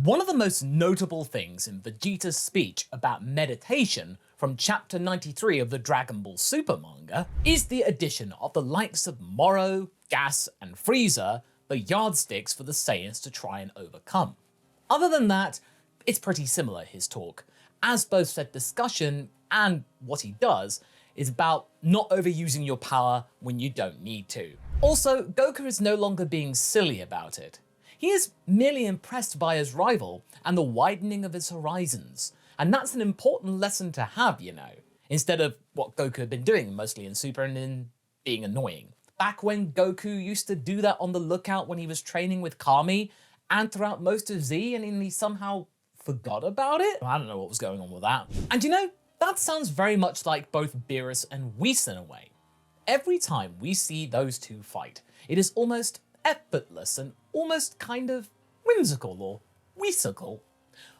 One of the most notable things in Vegeta's speech about meditation from chapter 93 of the Dragon Ball Super manga is the addition of the likes of Moro, Gas, and Frieza, the yardsticks for the Saiyans to try and overcome. Other than that, it's pretty similar, his talk, as both said discussion and what he does is about not overusing your power when you don't need to. Also, Goku is no longer being silly about it. He is merely impressed by his rival and the widening of his horizons, and that's an important lesson to have, you know, instead of what Goku had been doing mostly in Super and in being annoying. Back when Goku used to do that on the lookout when he was training with Kami and throughout most of Z, and he somehow forgot about it? I don't know what was going on with that. And you know, that sounds very much like both Beerus and Whis in a way. Every time we see those two fight, it is almost effortless and almost kind of whimsical or whimsical.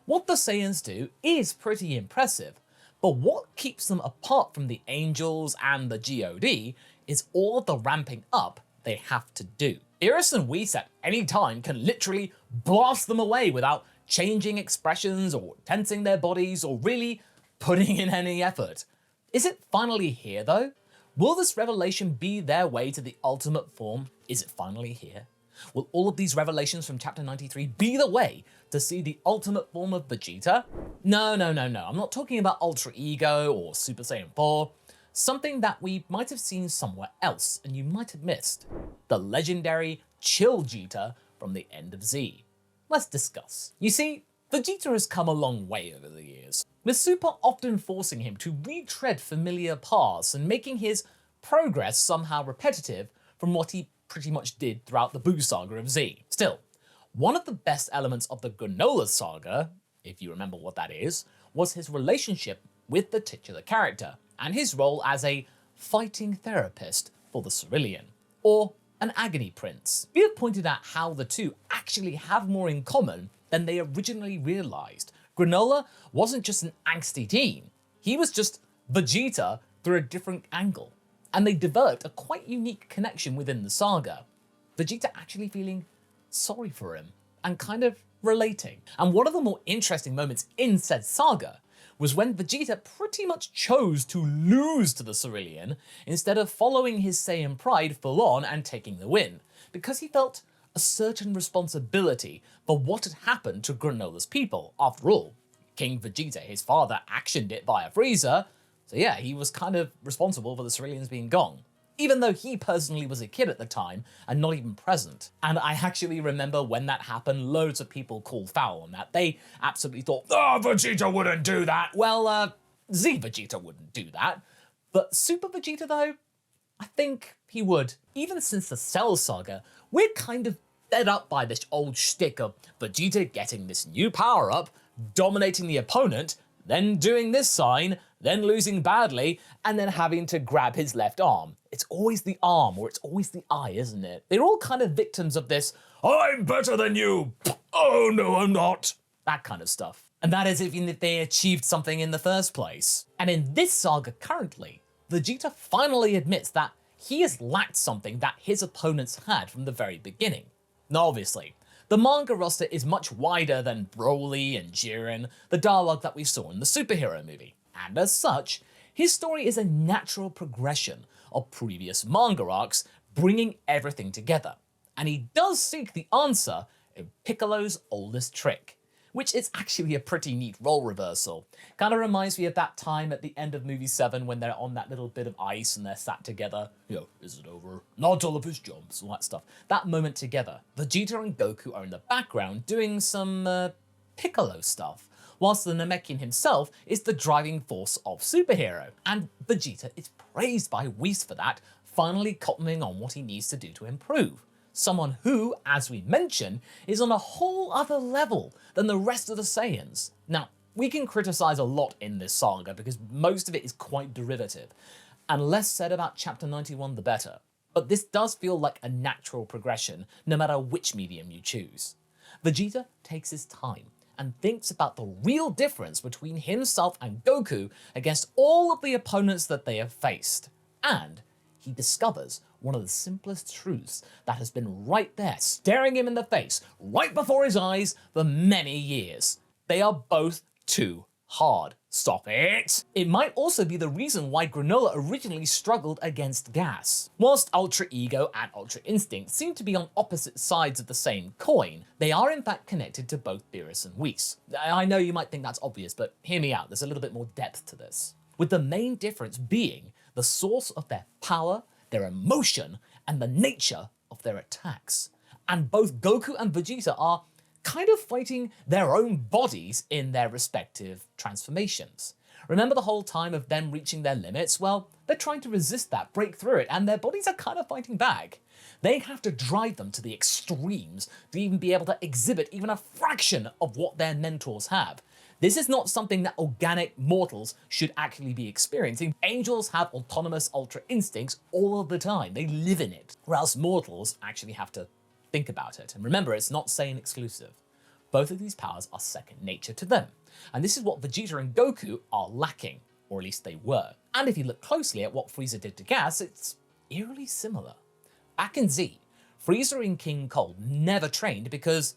What the Saiyans do is pretty impressive, but what keeps them apart from the Angels and the GOD is all of the ramping up they have to do. Beerus and Whis at any time can literally blast them away without changing expressions or tensing their bodies or really putting in any effort. Is it finally here though? Will this revelation be their way to the ultimate form? Is it finally here? Will all of these revelations from chapter 93 be the way to see the ultimate form of Vegeta? No. I'm not talking about Ultra Ego or Super Saiyan 4. Something that we might have seen somewhere else and you might have missed. The legendary Chill Vegeta from the end of Z. Let's discuss. You see, Vegeta has come a long way over the years, with Super often forcing him to retread familiar paths and making his progress somehow repetitive from what he pretty much did throughout the Buu saga of Z. Still, one of the best elements of the Granola saga, if you remember what that is, was his relationship with the titular character and his role as a fighting therapist for the Cerulean, or an agony prince. We have pointed out how the two actually have more in common than they originally realized. Granola wasn't just an angsty teen, he was just Vegeta through a different angle. And they developed a quite unique connection within the saga. Vegeta actually feeling sorry for him and kind of relating. And one of the more interesting moments in said saga was when Vegeta pretty much chose to lose to the Cerulean instead of following his Saiyan pride full on and taking the win, because he felt a certain responsibility for what had happened to Granola's people. After all, King Vegeta, his father, actioned it via Frieza, so yeah, he was kind of responsible for the Ceruleans being gone, even though he personally was a kid at the time and not even present. And I actually remember when that happened, loads of people called foul on that. They absolutely thought, oh, Vegeta wouldn't do that. Well, Z Vegeta wouldn't do that. But Super Vegeta though, I think he would. Even since the Cell saga, we're kind of fed up by this old shtick of Vegeta getting this new power-up, dominating the opponent, then doing this sign, then losing badly, and then having to grab his left arm. It's always the arm, or it's always the eye, isn't it? They're all kind of victims of this, I'm better than you, oh no I'm not, that kind of stuff. And that is even if they achieved something in the first place. And in this saga currently, Vegeta finally admits that he has lacked something that his opponents had from the very beginning. Now obviously, the manga roster is much wider than Broly and Jiren, the dialogue that we saw in the superhero movie. And as such, his story is a natural progression of previous manga arcs, bringing everything together. And he does seek the answer in Piccolo's oldest trick, which is actually a pretty neat role reversal. Kind of reminds me of that time at the end of movie 7 when they're on that little bit of ice and they're sat together. You know, is it over? Not all of his jumps, all that stuff. That moment together, Vegeta and Goku are in the background doing some Piccolo stuff, whilst the Namekian himself is the driving force of superhero. And Vegeta is praised by Whis for that, finally cottoning on what he needs to do to improve. Someone who, as we mentioned, is on a whole other level than the rest of the Saiyans. Now, we can criticize a lot in this saga because most of it is quite derivative, and less said about chapter 91 the better. But this does feel like a natural progression, no matter which medium you choose. Vegeta takes his time and thinks about the real difference between himself and Goku against all of the opponents that they have faced. And he discovers one of the simplest truths that has been right there, staring him in the face, right before his eyes for many years. They are both too hard. Stop it! It might also be the reason why Granola originally struggled against Gas. Whilst Ultra Ego and Ultra Instinct seem to be on opposite sides of the same coin, they are in fact connected to both Beerus and Whis. I know you might think that's obvious, but hear me out, there's a little bit more depth to this. With the main difference being the source of their power, their emotion, and the nature of their attacks. And both Goku and Vegeta are kind of fighting their own bodies in their respective transformations. Remember the whole time of them reaching their limits? Well, they're trying to resist that, break through it, and their bodies are kind of fighting back. They have to drive them to the extremes to even be able to exhibit even a fraction of what their mentors have. This is not something that organic mortals should actually be experiencing. Angels have autonomous ultra instincts all of the time. They live in it, whereas mortals actually have to think about it. And remember, it's not Saiyan exclusive. Both of these powers are second nature to them. And this is what Vegeta and Goku are lacking, or at least they were. And if you look closely at what Frieza did to Gas, it's eerily similar. Back in Z, Frieza and King Cold never trained because,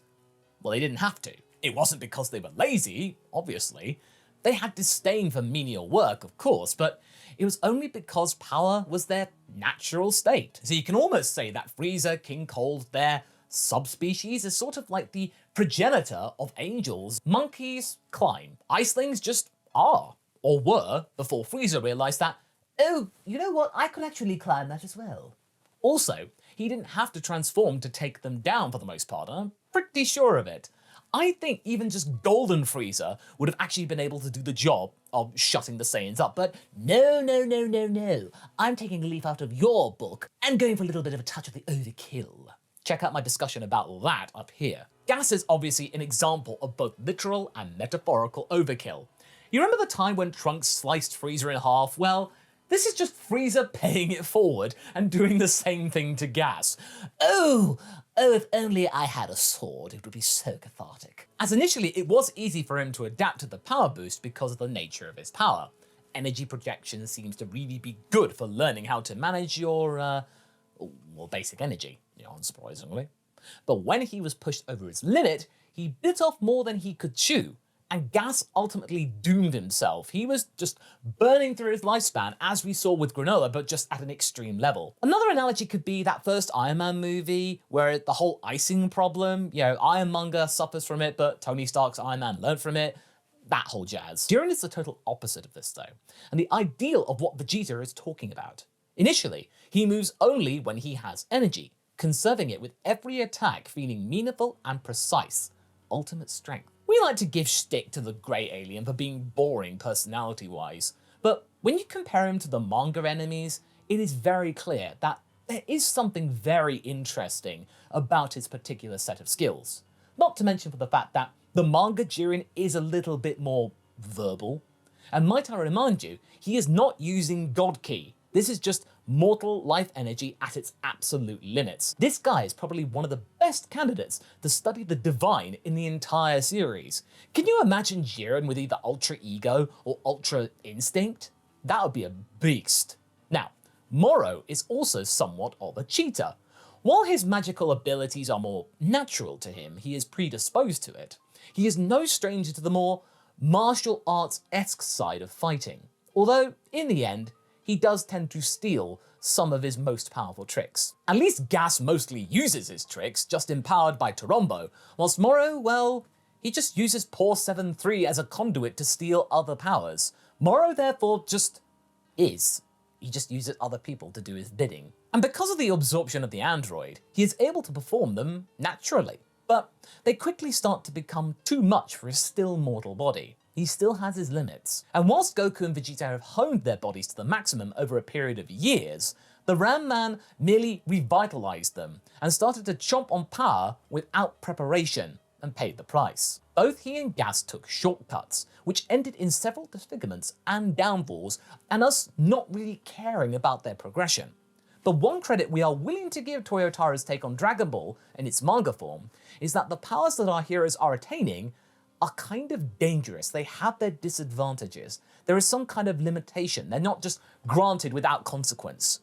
well, they didn't have to. It wasn't because they were lazy, obviously. They had disdain for menial work, of course, but it was only because power was their natural state. So you can almost say that Frieza, King Cold, their subspecies, is sort of like the progenitor of angels. Monkeys climb. Icelings just are, or were, before Frieza realized that, oh, you know what, I could actually climb that as well. Also, he didn't have to transform to take them down for the most part, I'm pretty sure of it. I think even just Golden Frieza would have actually been able to do the job of shutting the Saiyans up, but no. I'm taking a leaf out of your book and going for a little bit of a touch of the overkill. Check out my discussion about that up here. Gas is obviously an example of both literal and metaphorical overkill. You remember the time when Trunks sliced Frieza in half? Well, this is just Frieza paying it forward and doing the same thing to Gas. Oh, if only I had a sword, it would be so cathartic. As initially, it was easy for him to adapt to the power boost because of the nature of his power. Energy projection seems to really be good for learning how to manage your, basic energy, unsurprisingly. But when he was pushed over his limit, he bit off more than he could chew, and Gas ultimately doomed himself. He was just burning through his lifespan, as we saw with Granola, but just at an extreme level. Another analogy could be that first Iron Man movie, where the whole icing problem, Ironmonger suffers from it, but Tony Stark's Iron Man learned from it, that whole jazz. Jiren is the total opposite of this though, and the ideal of what Vegeta is talking about. Initially, he moves only when he has energy, conserving it with every attack feeling meaningful and precise, ultimate strength. We like to give shtick to the grey alien for being boring personality-wise, but when you compare him to the manga enemies, it is very clear that there is something very interesting about his particular set of skills. Not to mention for the fact that the manga Jiren is a little bit more verbal. And might I remind you, he is not using God Ki. This is just mortal life energy at its absolute limits. This guy is probably one of the best candidates to study the divine in the entire series. Can you imagine Jiren with either Ultra Ego or Ultra Instinct? That would be a beast. Now, Moro is also somewhat of a cheater. While his magical abilities are more natural to him, he is predisposed to it. He is no stranger to the more martial arts-esque side of fighting. Although, in the end, he does tend to steal some of his most powerful tricks. At least Gas mostly uses his tricks, just empowered by Torombo, whilst Moro, well, he just uses Poor 7-3 as a conduit to steal other powers. Moro therefore just is. He just uses other people to do his bidding. And because of the absorption of the android, he is able to perform them naturally. But they quickly start to become too much for his still mortal body. He still has his limits. And whilst Goku and Vegeta have honed their bodies to the maximum over a period of years, the Ram Man merely revitalized them and started to chomp on power without preparation and paid the price. Both he and Gas took shortcuts, which ended in several disfigurements and downfalls, and us not really caring about their progression. The one credit we are willing to give Toyotaro's take on Dragon Ball in its manga form is that the powers that our heroes are attaining are kind of dangerous. They have their disadvantages. There is some kind of limitation. They're not just granted without consequence.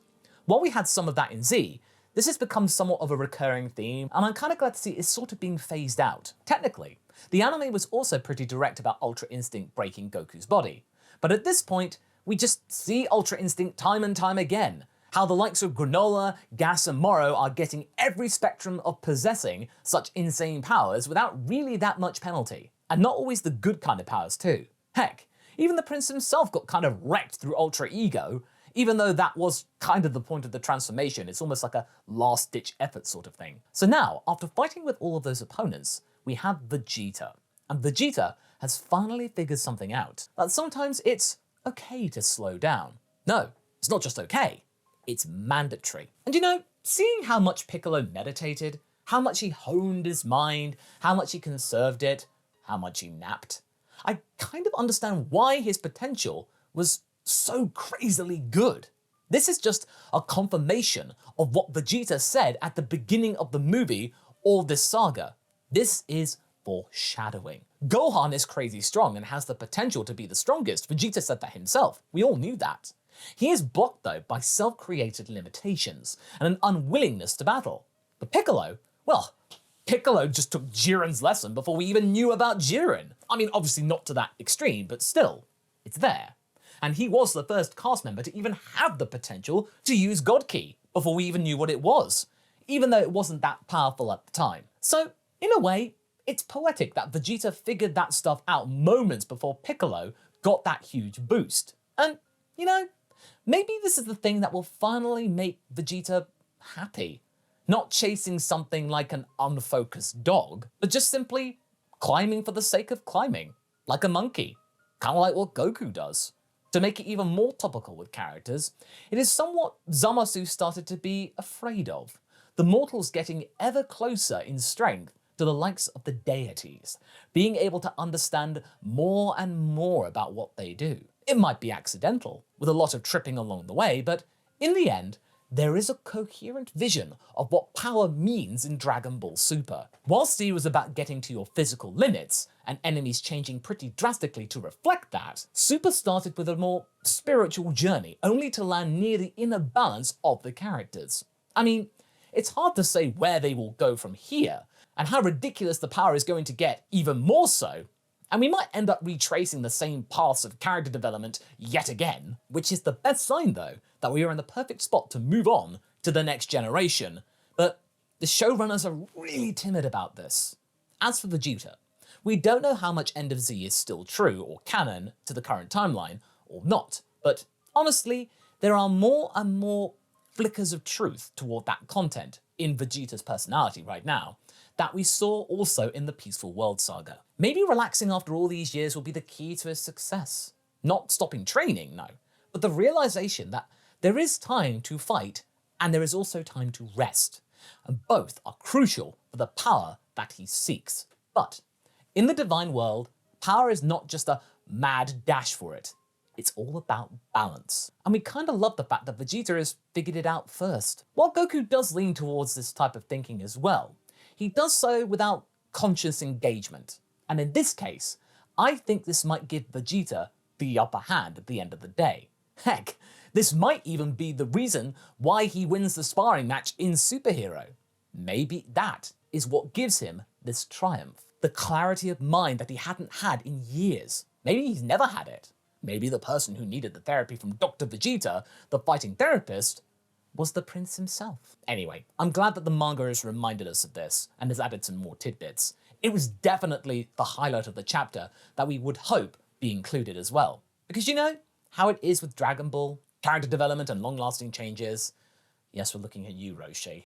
While we had some of that in Z, this has become somewhat of a recurring theme, and I'm kind of glad to see it's sort of being phased out. Technically, the anime was also pretty direct about Ultra Instinct breaking Goku's body. But at this point, we just see Ultra Instinct time and time again. How the likes of Granola, Gas, and Moro are getting every spectrum of possessing such insane powers without really that much penalty. And not always the good kind of powers too. Heck, even the prince himself got kind of wrecked through Ultra Ego, even though that was kind of the point of the transformation. It's almost like a last-ditch effort sort of thing. So now, after fighting with all of those opponents, we have Vegeta. And Vegeta has finally figured something out, that sometimes it's okay to slow down. No, it's not just okay, it's mandatory. And you know, seeing how much Piccolo meditated, how much he honed his mind, how much he conserved it, how much he napped, I kind of understand why his potential was so crazily good. This is just a confirmation of what Vegeta said at the beginning of the movie or this saga. This is foreshadowing. Gohan is crazy strong and has the potential to be the strongest. Vegeta said that himself. We all knew that. He is blocked though by self-created limitations and an unwillingness to battle. But Piccolo, well, Piccolo just took Jiren's lesson before we even knew about Jiren. I mean, obviously not to that extreme, but still, it's there. And he was the first cast member to even have the potential to use God Ki before we even knew what it was, even though it wasn't that powerful at the time. So, in a way, it's poetic that Vegeta figured that stuff out moments before Piccolo got that huge boost. And, you know, maybe this is the thing that will finally make Vegeta happy. Not chasing something like an unfocused dog, but just simply climbing for the sake of climbing, like a monkey, kind of like what Goku does. To make it even more topical with characters, it is somewhat Zamasu started to be afraid of, the mortals getting ever closer in strength to the likes of the deities, being able to understand more and more about what they do. It might be accidental, with a lot of tripping along the way, but in the end, there is a coherent vision of what power means in Dragon Ball Super. While Z was about getting to your physical limits, and enemies changing pretty drastically to reflect that, Super started with a more spiritual journey, only to land near the inner balance of the characters. I mean, it's hard to say where they will go from here, and how ridiculous the power is going to get even more so, and we might end up retracing the same paths of character development yet again, which is the best sign though, that we are in the perfect spot to move on to the next generation. But the showrunners are really timid about this. As for Vegeta, we don't know how much End of Z is still true or canon to the current timeline, or not, but honestly, there are more and more flickers of truth toward that content in Vegeta's personality right now, that we saw also in the Peaceful World saga. Maybe relaxing after all these years will be the key to his success. Not stopping training, no, but the realization that there is time to fight and there is also time to rest, and both are crucial for the power that he seeks. But in the divine world, power is not just a mad dash for it. It's all about balance. And we kind of love the fact that Vegeta has figured it out first. While Goku does lean towards this type of thinking as well, he does so without conscious engagement. And in this case, I think this might give Vegeta the upper hand at the end of the day. Heck, this might even be the reason why he wins the sparring match in Superhero. Maybe that is what gives him this triumph. The clarity of mind that he hadn't had in years. Maybe he's never had it. Maybe the person who needed the therapy from Dr. Vegeta, the fighting therapist, was the prince himself. Anyway, I'm glad that the manga has reminded us of this and has added some more tidbits. It was definitely the highlight of the chapter that we would hope be included as well. Because you know how it is with Dragon Ball, character development and long-lasting changes. Yes, we're looking at you, Roshi.